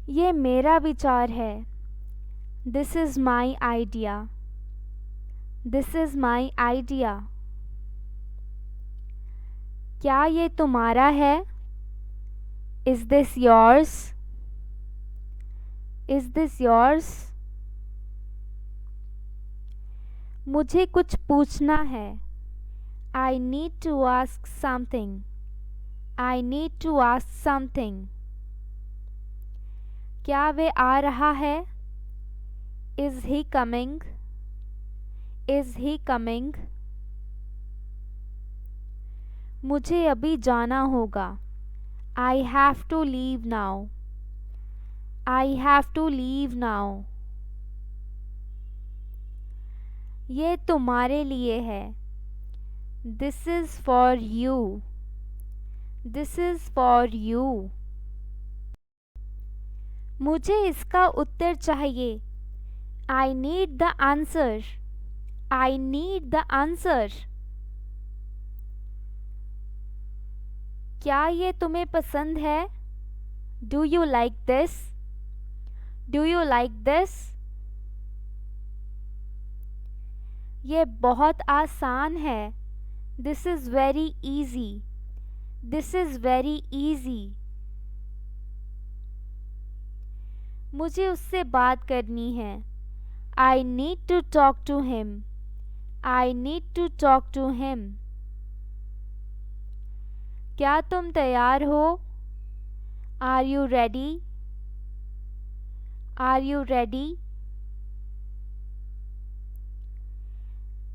ये मेरा विचार है। This is my idea. This is my idea. क्या ये तुम्हारा है? Is this yours? Is this yours? मुझे कुछ पूछना है। I need to ask something. I need to ask something. क्या वे आ रहा है? Is he coming? Is he coming? मुझे अभी जाना होगा। I have to leave now. I have to leave now. ये तुम्हारे लिए है। This is for you. This is for you. मुझे इसका उत्तर चाहिए। I need the answer. I need the answer. क्या ये तुम्हें पसंद है? Do you like this? Do you like this? ये बहुत आसान है। This is very easy. This is very easy. मुझे उससे बात करनी है। I need to talk to him. I need to talk to him. क्या तुम तैयार हो? Are you ready? Are you ready?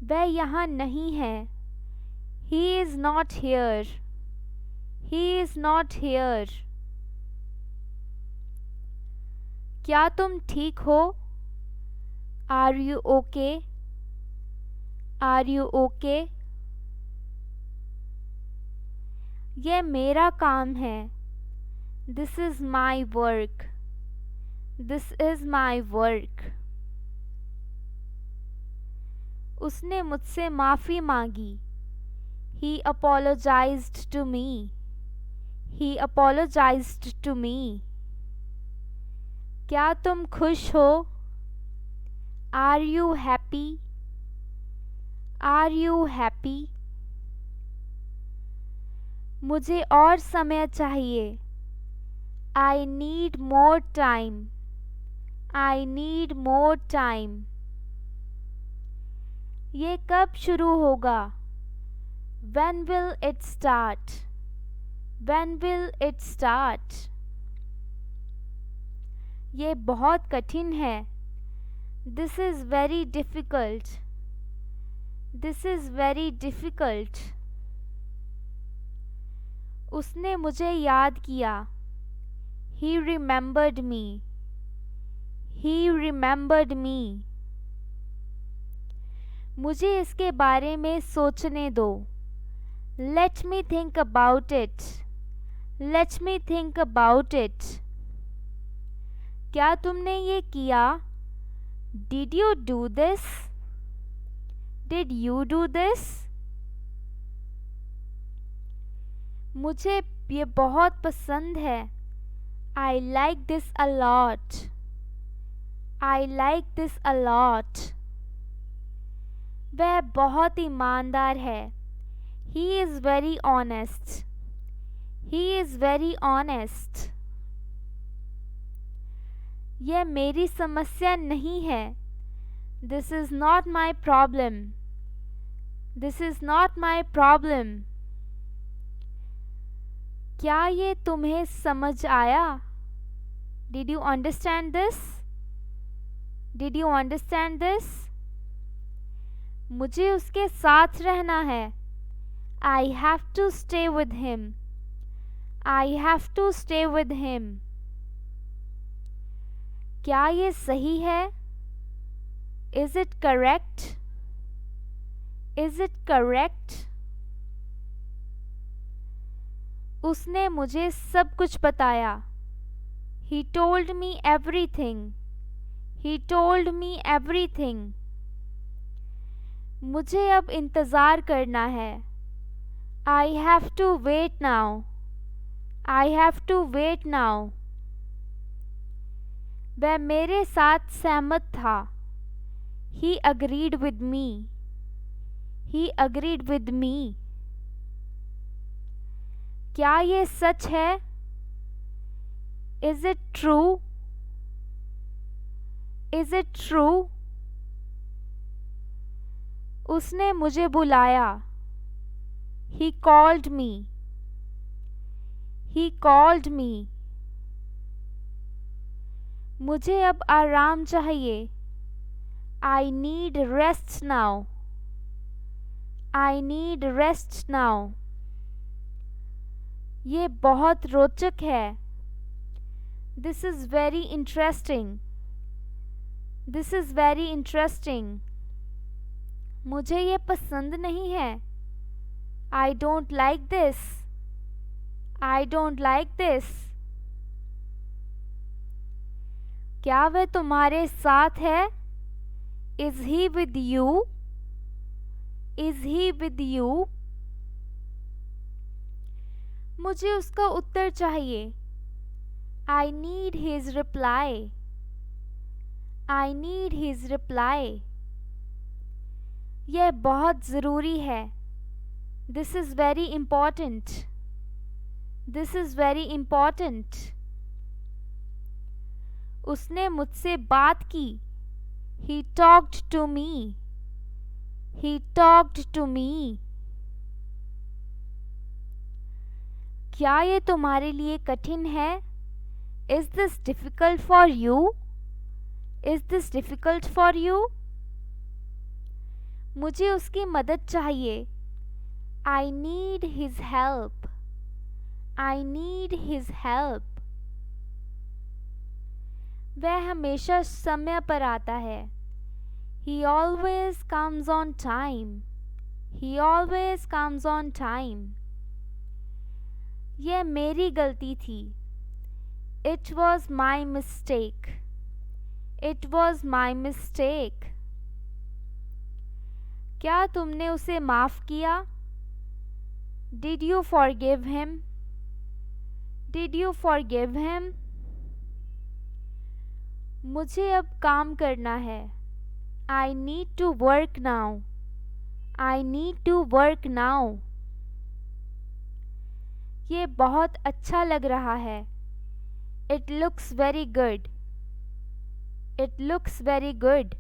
वह यहाँ नहीं है। He is not here. He is not here. क्या तुम ठीक हो? Are you okay? Are you okay? यह मेरा काम है। This is my work. This is my work. उसने मुझसे माफ़ी मांगी। He apologized to me. He apologized to me. क्या तुम खुश हो? Are you happy? Are you happy? मुझे और समय चाहिए। I need more time. I need more time. ये कब शुरू होगा? When will it start? When will it start? ये बहुत कठिन है। This is very difficult. This is very difficult. उसने मुझे याद किया। He remembered me. He remembered me. मुझे इसके बारे में सोचने दो। Let me think about it. Let me think about it. क्या तुमने ये किया? Did you do this? Did you do this? मुझे ये बहुत पसंद है। I like this a lot. I like this a lot. वह बहुत ईमानदार है। He is very honest. He is very honest. यह मेरी समस्या नहीं है। This is not my problem. This is not my problem. क्या ये तुम्हें समझ आया? Did you understand this? Did you understand this? मुझे उसके साथ रहना है। I have to stay with him. I have to stay with him. क्या ये सही है? Is it correct? Is it correct? उसने मुझे सब कुछ बताया। He told me everything. He told me everything. मुझे अब इंतज़ार करना है। I have to wait now. I have to wait now. वह मेरे साथ सहमत था। He agreed with me. He agreed with me. क्या ये सच है? Is it true? Is it true? उसने मुझे बुलाया। He called me. He called me. मुझे अब आराम चाहिए। I need rest now. I need rest now. ये बहुत रोचक है। This is very interesting. This is very interesting. मुझे ये पसंद नहीं है। I don't like this. I don't like this. क्या वह तुम्हारे साथ है? Is he with you? Is he with you? मुझे उसका उत्तर चाहिए। I need his reply. I need his reply. यह बहुत ज़रूरी है। This is very important. This is very important. उसने मुझसे बात की। He talked to me. He talked to me. क्या ये तुम्हारे लिए कठिन है? Is this difficult for you? Is this difficult for you? मुझे उसकी मदद चाहिए। I need his help. I need his help. वह हमेशा समय पर आता है। He always comes on time. He always comes on time. यह मेरी गलती थी। It was my mistake. It was my mistake. क्या तुमने उसे माफ़ किया? Did you forgive him? Did you forgive him? मुझे अब काम करना है। I need to work now. I need to work now. ये बहुत अच्छा लग रहा है। It looks very good. It looks very good.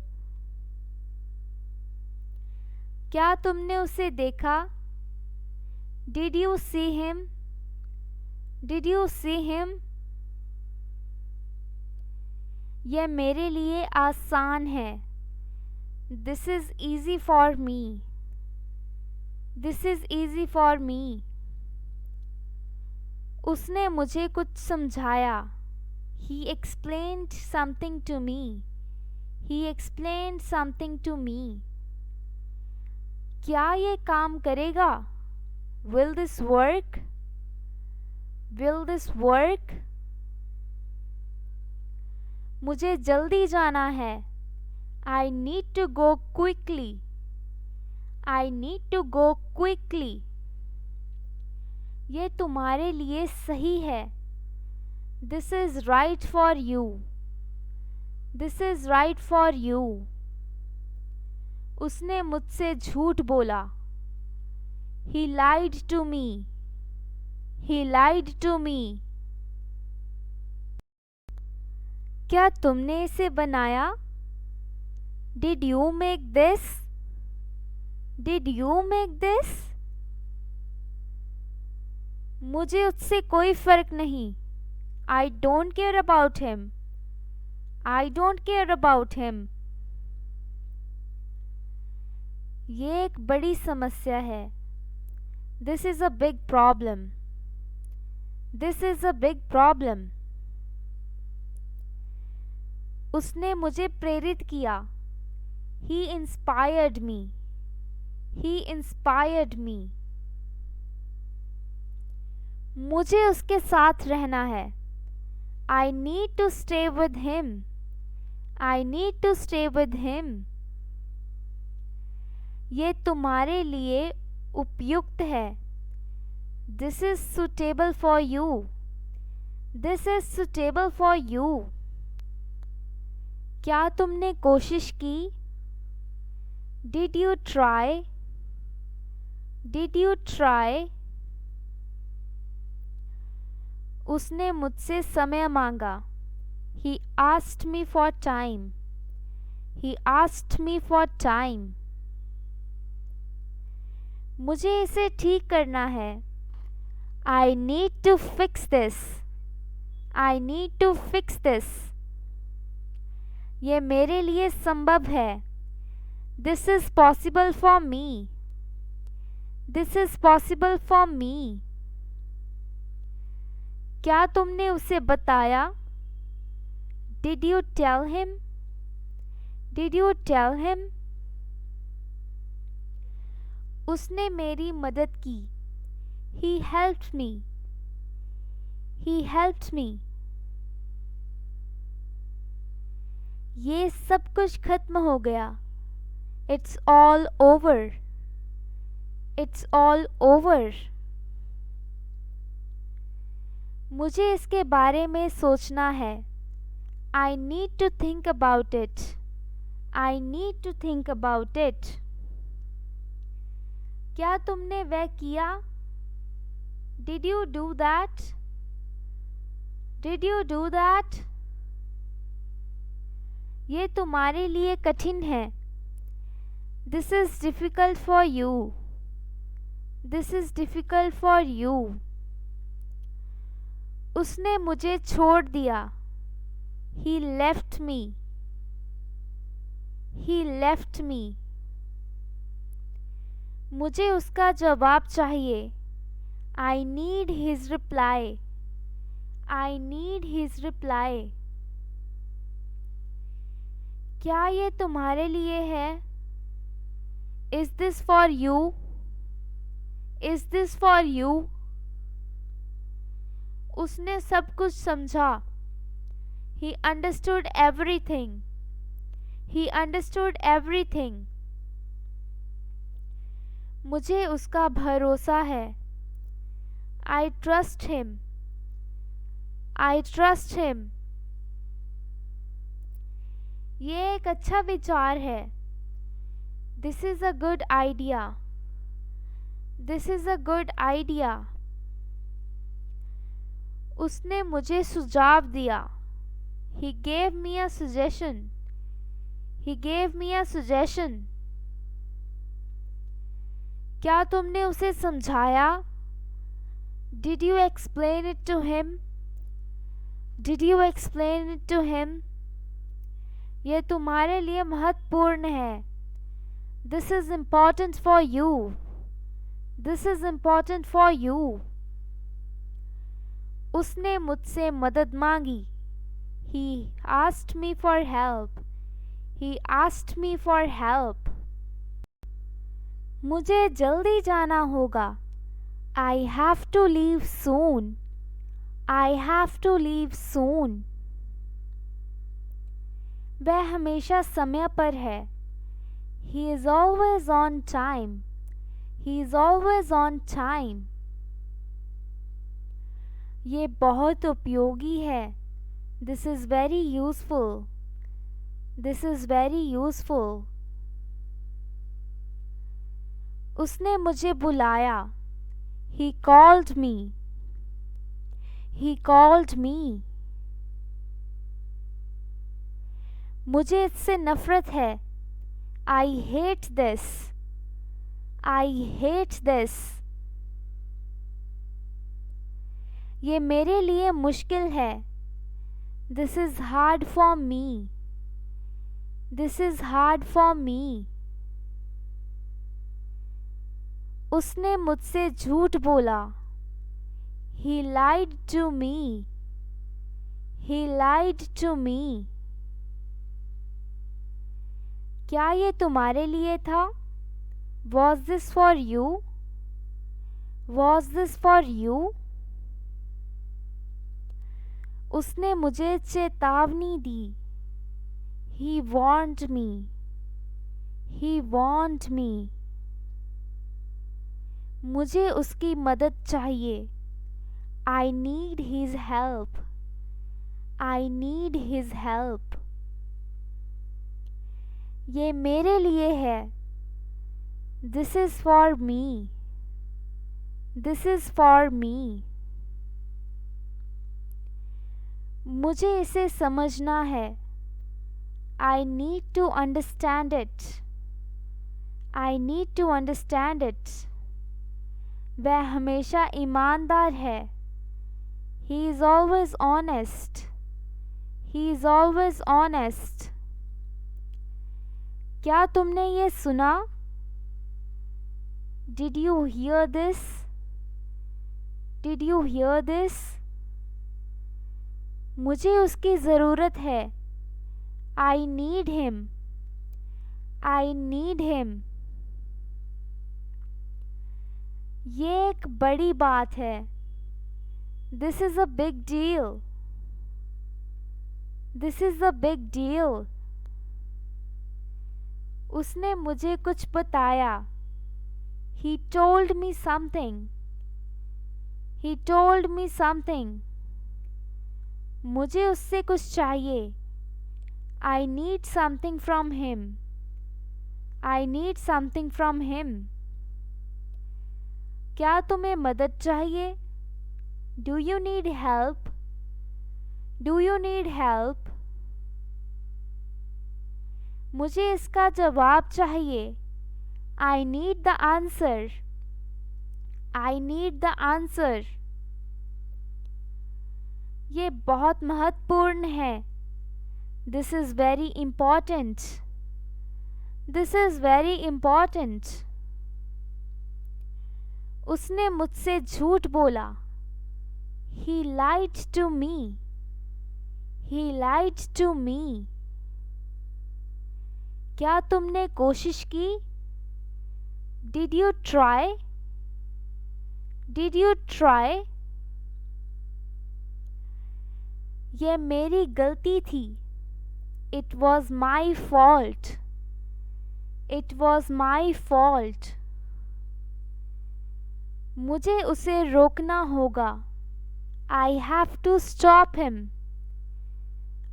क्या तुमने उसे देखा? Did you see him? Did you see him? यह मेरे लिए आसान है। This is easy for me. This is easy for me. उसने मुझे कुछ समझाया। He explained something to me. He explained something to me. क्या ये काम करेगा? Will this work? Will this work? मुझे जल्दी जाना है। I need to go quickly. I need to go quickly. ये तुम्हारे लिए सही है। This is right for you. This is right for you. उसने मुझसे झूठ बोला। He lied to me. He lied to me. क्या तुमने इसे बनाया? Did you make this? Did you make this? मुझे उससे कोई फर्क नहीं। I don't care about him. I don't care about him. ये एक बड़ी समस्या है। This is a big problem. This is a big problem. उसने मुझे प्रेरित किया। He inspired me. He inspired me. मुझे उसके साथ रहना है। I need to stay with him. I need to stay with him. ये तुम्हारे लिए उपयुक्त है। This is suitable for you. This is suitable for you. क्या तुमने कोशिश की? Did you try? Did you try? उसने मुझसे समय मांगा. He asked me for time. He asked me for time. मुझे इसे ठीक करना है. I need to fix this. I need to fix this. ये मेरे लिए संभव है. This is possible for me. This is possible for me. क्या तुमने उसे बताया? Did you tell him? Did you tell him? उसने मेरी मदद की. He helped me. He helped me. ये सब कुछ खत्म हो गया. It's all over. It's all over. मुझे इसके बारे में सोचना है. I need to think about it. I need to think about it. क्या तुमने वह किया? Did you do that? Did you do that? ये तुम्हारे लिए कठिन है. This is difficult for you. This is difficult for you. उसने मुझे छोड़ दिया. He left me. He left me. मुझे उसका जवाब चाहिए. I need his reply. I need his reply. क्या ये तुम्हारे लिए है? Is this for you? Is this for you? उसने सब कुछ समझा. He understood everything. He understood everything. मुझे उसका भरोसा है. I trust him. I trust him. ये एक अच्छा विचार है. This is a good idea. This is a good idea. उसने मुझे सुझाव दिया. He gave me a suggestion. He gave me a suggestion. क्या तुमने उसे समझाया? Did you explain it to him? Did you explain it to him? यह तुम्हारे लिए महत्वपूर्ण है. This is important for you. This is important for you. उसने मुझसे मदद मांगी. He asked me for help. He asked me for help. मुझे जल्दी जाना होगा. I have to leave soon. I have to leave soon. वह हमेशा समय पर है. He is always on time. He is always on time. ये बहुत उपयोगी है. This is very useful. This is very useful. उसने मुझे बुलाया. He called me. He called me. मुझे इससे नफरत है. I hate this. I hate this. ये मेरे लिए मुश्किल है. This is hard for me. This is hard for me. उसने मुझसे झूठ बोला. He lied to me. He lied to me. क्या ये तुम्हारे लिए था? Was this for you? Was this for you? उसने मुझे चेतावनी दी. He warned me. He warned me. मुझे उसकी मदद चाहिए. I need his help. I need his help. ये मेरे लिए है. This is for me. This is for me. मुझे इसे समझना है. I need to understand it. I need to understand it. वह हमेशा ईमानदार है. He is always honest. He is always honest. क्या तुमने ये सुना? Did you hear this? Did you hear this? मुझे उसकी ज़रूरत है. I need him. I need him. ये एक बड़ी बात है. This is a big deal. This is a big deal. उसने मुझे कुछ बताया. He told me something. He told me something. मुझे उससे कुछ चाहिए. I need something from him. I need something from him. क्या तुम्हें मदद चाहिए? Do you need help? Do you need help? मुझे इसका जवाब चाहिए. I need the answer. I need the answer. ये बहुत महत्वपूर्ण है. This is very important. This is very important. उसने मुझसे झूठ बोला. He lied to me. He lied to me. क्या तुमने कोशिश की? Did you try? Did you try? यह मेरी गलती थी. It was my fault. It was my fault. मुझे उसे रोकना होगा. I have to stop him.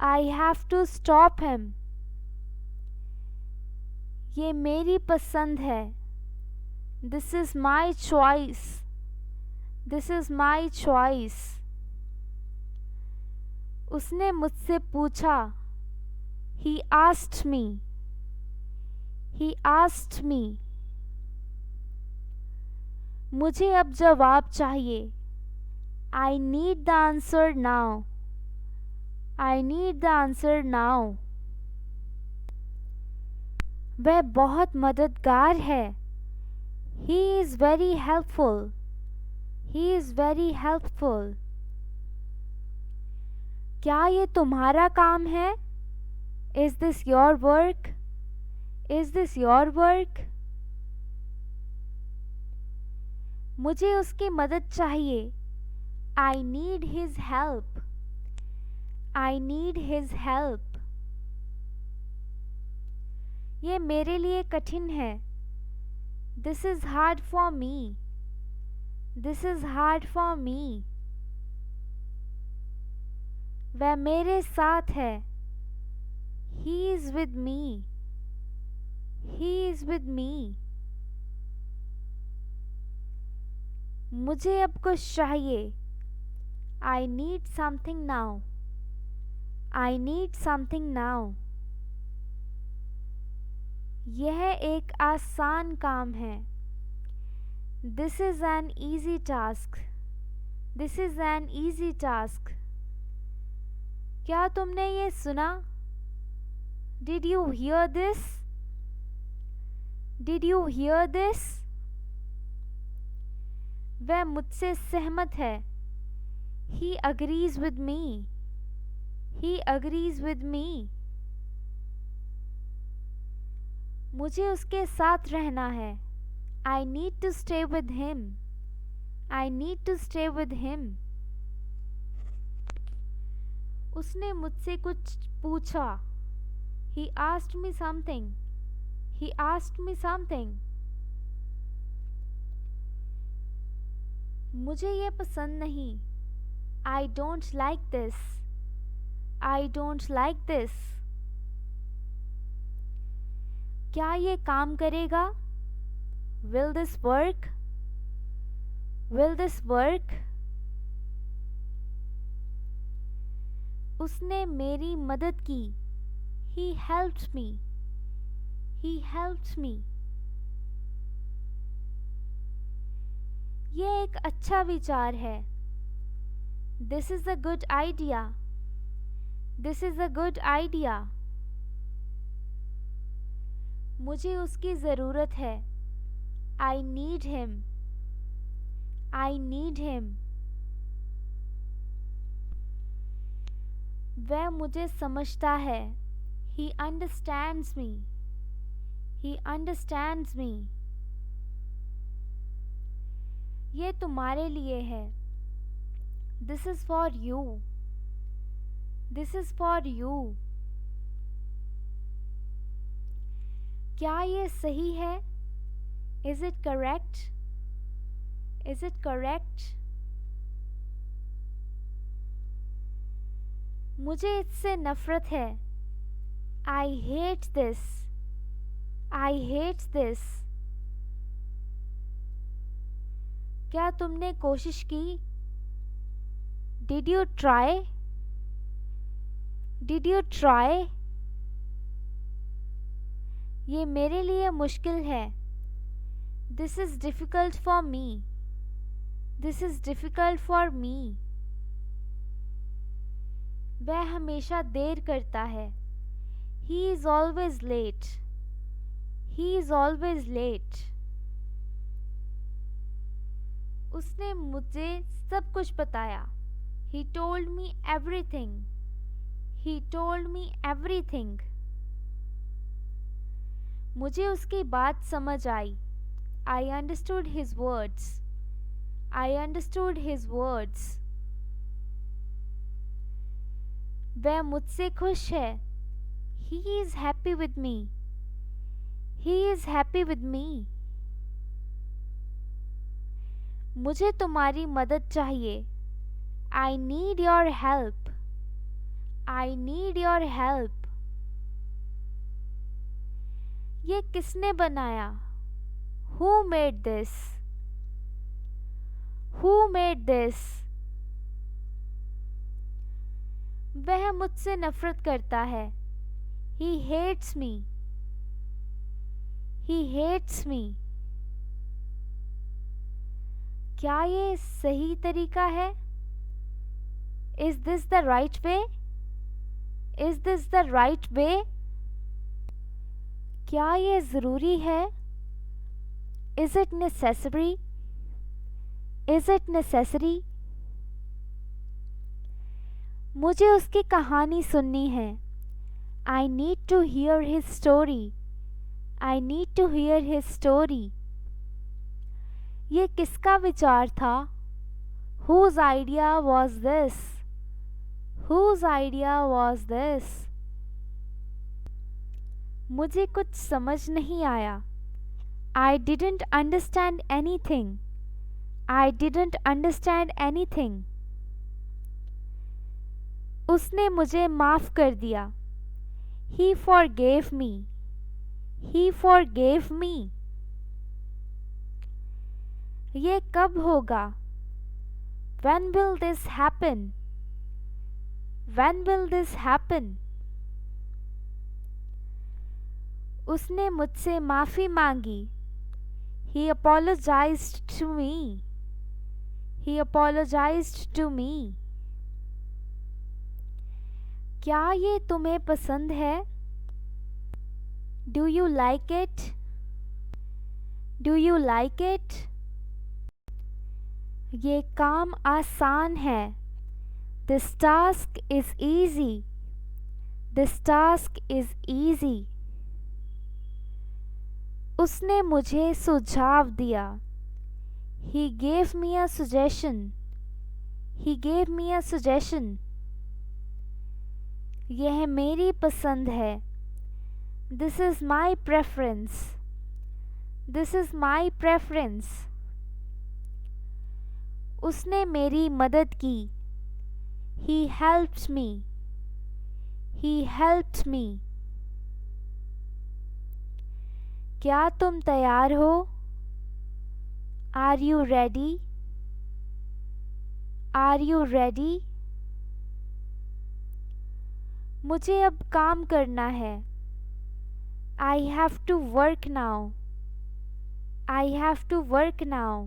I have to stop him. ये मेरी पसंद है. This is my choice. This is my choice. उसने मुझसे पूछा. He asked me. He asked me. मुझे अब जवाब चाहिए. I need the answer now. I need the answer now. वह बहुत मददगार है. He is very helpful. He is very helpful. क्या ये तुम्हारा काम है? Is this your work? Is this your work? मुझे उसकी मदद चाहिए. I need his help. I need his help. ये मेरे लिए कठिन है. This is hard for me. This is hard for me. वह मेरे साथ है. He is with me. He is with me. मुझे अब कुछ चाहिए. I need something now. I need something now. यह एक आसान काम है. This is an easy task. This is an easy task. क्या तुमने ये सुना? Did you hear this? Did you hear this? वह मुझसे सहमत है. He agrees with me. He agrees with me. मुझे उसके साथ रहना है. I need to stay with him. I need to stay with him. उसने मुझसे कुछ पूछा. He asked me something. He asked me something. मुझे ये पसंद नहीं. I don't like this. I don't like this. क्या ये काम करेगा? Will this work? Will this work? उसने मेरी मदद की. He helped me. He helped me. ये एक अच्छा विचार है. This is a good idea. This is a good idea. मुझे उसकी ज़रूरत है. I need him. I need him. वह मुझे समझता है. He understands me. He understands me. ये तुम्हारे लिए है. This is for you. This is for you. क्या ये सही है? Is it correct? Is it correct? मुझे इससे नफरत है. I hate this. I hate this. क्या तुमने कोशिश की? Did you try? Did you try? ये मेरे लिए मुश्किल है. This is difficult for me. This is difficult for me. वह हमेशा देर करता है. He is always late. He is always late. उसने मुझे सब कुछ बताया. He told me everything. He told me everything. मुझे उसकी बात समझ आई. I understood his words. I understood his words. वह मुझसे खुश है. He is happy with me. He is happy with me. मुझे तुम्हारी मदद चाहिए. I need your help. I need your help. ये किसने बनाया? Who made this? Who made this? वह मुझसे नफरत करता है. He hates me. He hates me. क्या ये सही तरीका है? Is this the right way? Is this the right way? क्या ये ज़रूरी है? Is it necessary? Is it necessary? मुझे उसकी कहानी सुननी है. I need to hear his story. I need to hear his story. ये किसका विचार था? Whose idea was this? Whose idea was this? मुझे कुछ समझ नहीं आया. I didn't understand anything. I didn't understand anything. उसने मुझे माफ़ कर दिया. He forgave me. He forgave me. ये कब होगा? When will this happen? When will this happen? उसने मुझसे माफ़ी मांगी. He apologized to me. He apologized to me. क्या ये तुम्हें पसंद है? Do you like it? Do you like it? ये काम आसान है. This task is easy. This task is easy. उसने मुझे सुझाव दिया. He gave me a suggestion. He gave me a suggestion. यह मेरी पसंद है. This is my preference. This is my preference. उसने मेरी मदद की. He helped me. He helped me. क्या तुम तैयार हो? Are you ready? Are you ready? मुझे अब काम करना है। I have to work now. I have to work now.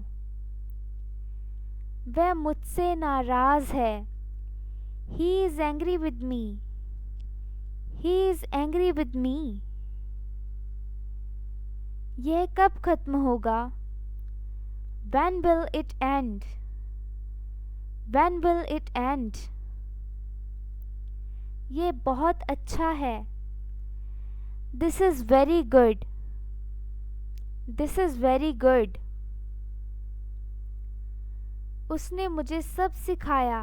वह मुझसे नाराज है। He is angry with me. He is angry with me. यह कब खत्म होगा? When will it end? When will it end? ये बहुत अच्छा है। This is very good. This is very good. उसने मुझे सब सिखाया।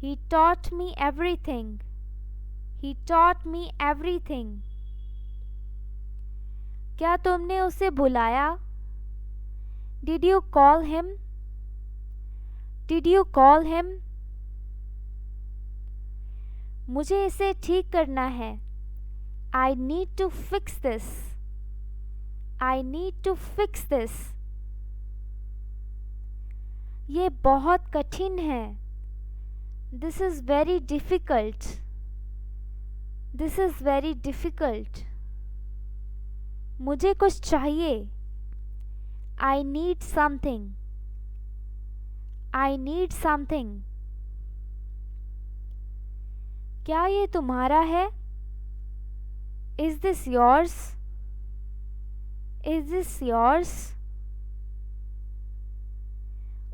He taught me everything. He taught me everything. क्या तुमने उसे बुलाया? Did you call him? Did you call him? मुझे इसे ठीक करना है। I need to fix this. I need to fix this. ये बहुत कठिन है। This is very difficult. This is very difficult. मुझे कुछ चाहिए। I need something. I need something. क्या ये तुम्हारा है? Is this yours? Is this yours?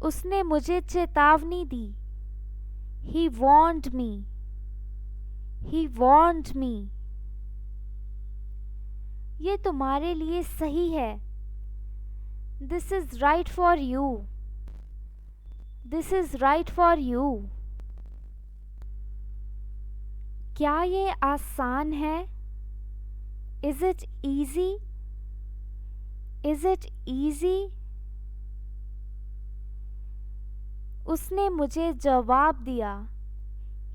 उसने मुझे चेतावनी दी। He warned me. He warned me. ये तुम्हारे लिए सही है। This is right for you. This is right for you. क्या ये आसान है? Is it easy? Is it easy? उसने मुझे जवाब दिया।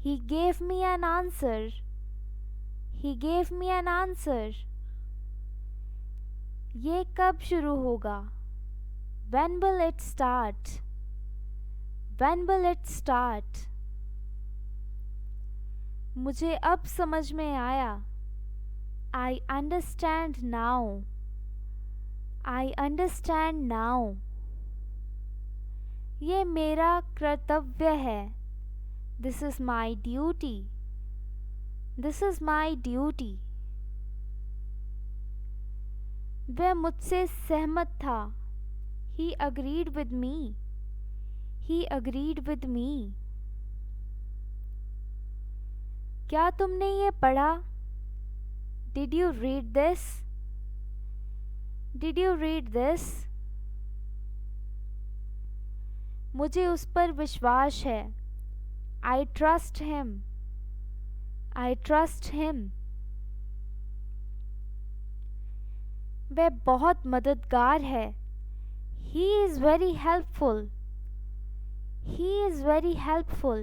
He gave me an answer. He gave me an answer. ये कब शुरू होगा? When will it start? When will it start? मुझे अब समझ में आया। I understand now. I understand now. ये मेरा कर्तव्य है। This is my duty. This is my duty. वह मुझसे सहमत था। He agreed with me. He agreed with me. क्या तुमने ये पढ़ा? Did you read this? Did you read this? मुझे उस पर विश्वास है। I trust him. I trust him. वह बहुत मददगार है। He is very helpful. He is very helpful.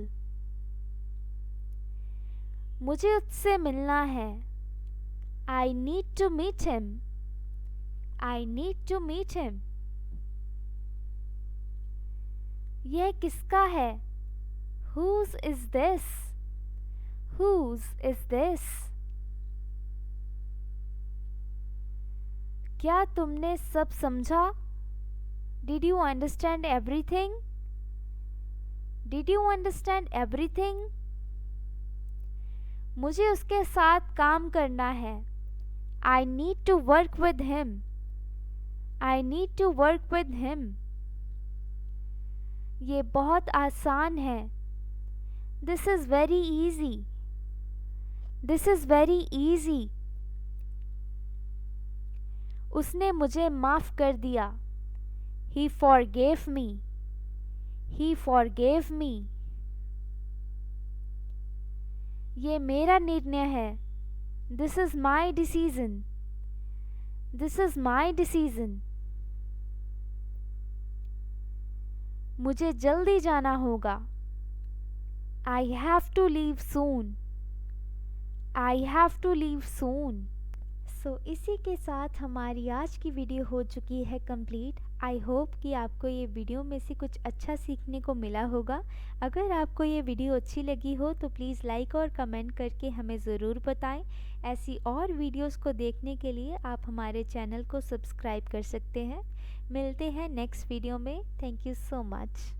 मुझे उससे मिलना है। I need to meet him. I need to meet him. यह किसका है? Whose is this? Whose is this? क्या तुमने सब समझा? Did you understand everything? Did you understand everything? मुझे उसके साथ काम करना है। I need to work with him. I need to work with him. ये बहुत आसान है। This is very easy. This is very easy. उसने मुझे माफ कर दिया। He forgave me. He forgave me. ये मेरा निर्णय है। This is my decision. This is my decision. मुझे जल्दी जाना होगा। I have to leave soon. I have to leave soon. इसी के साथ हमारी आज की वीडियो हो चुकी है कंप्लीट। आई होप कि आपको ये वीडियो में से कुछ अच्छा सीखने को मिला होगा। अगर आपको ये वीडियो अच्छी लगी हो तो प्लीज़ लाइक और कमेंट करके हमें ज़रूर बताएं। ऐसी और वीडियोस को देखने के लिए आप हमारे चैनल को सब्सक्राइब कर सकते हैं। मिलते हैं नेक्स्ट वीडियो में। Thank you so much.